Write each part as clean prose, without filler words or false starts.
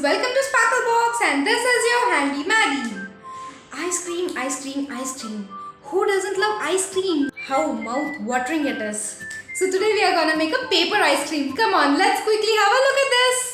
welcome to SparkleBox and this is your handy Maddie. Ice cream, ice cream, ice cream. Who doesn't love ice cream? How mouth-watering it is. So today we are gonna make a paper ice cream. Come on, let's quickly have a look at this.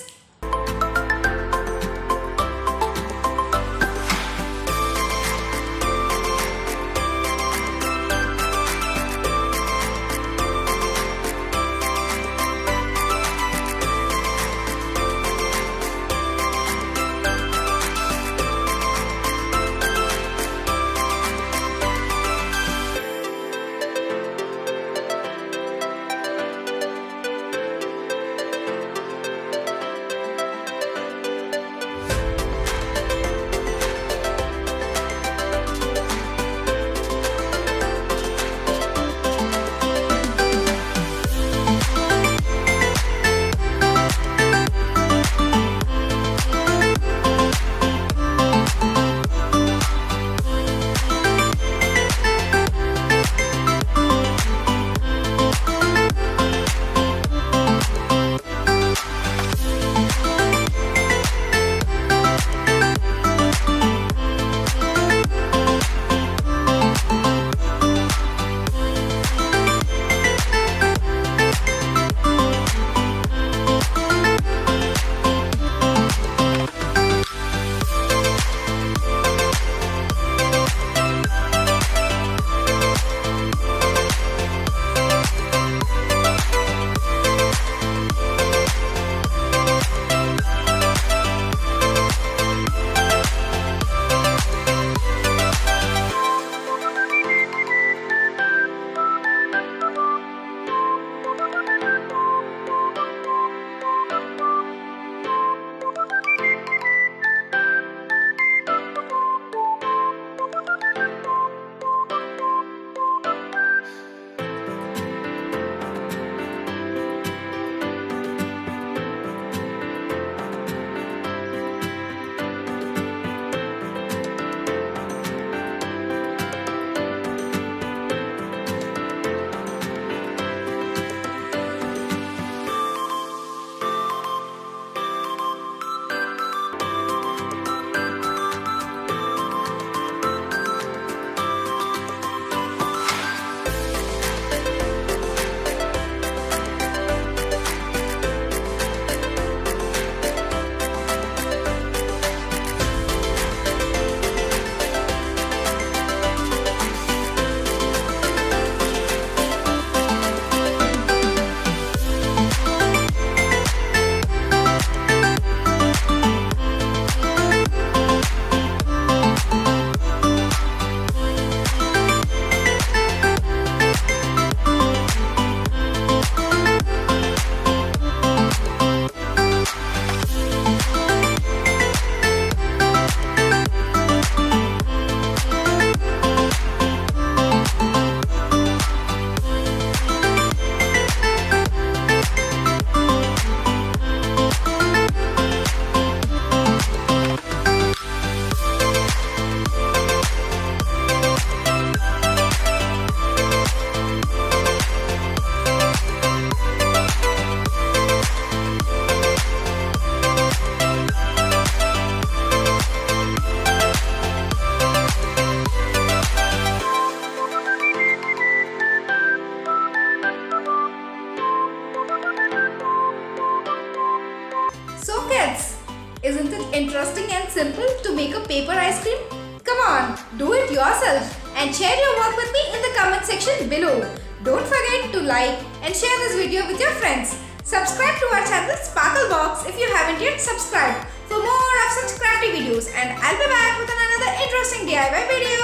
So kids, isn't it interesting and simple to make a paper ice cream? Come on, do it yourself and share your work with me in the comment section below. Don't forget to like and share this video with your friends. Subscribe to our channel SparkleBox if you haven't yet subscribed for more of such crafty videos, and I'll be back with another interesting DIY video.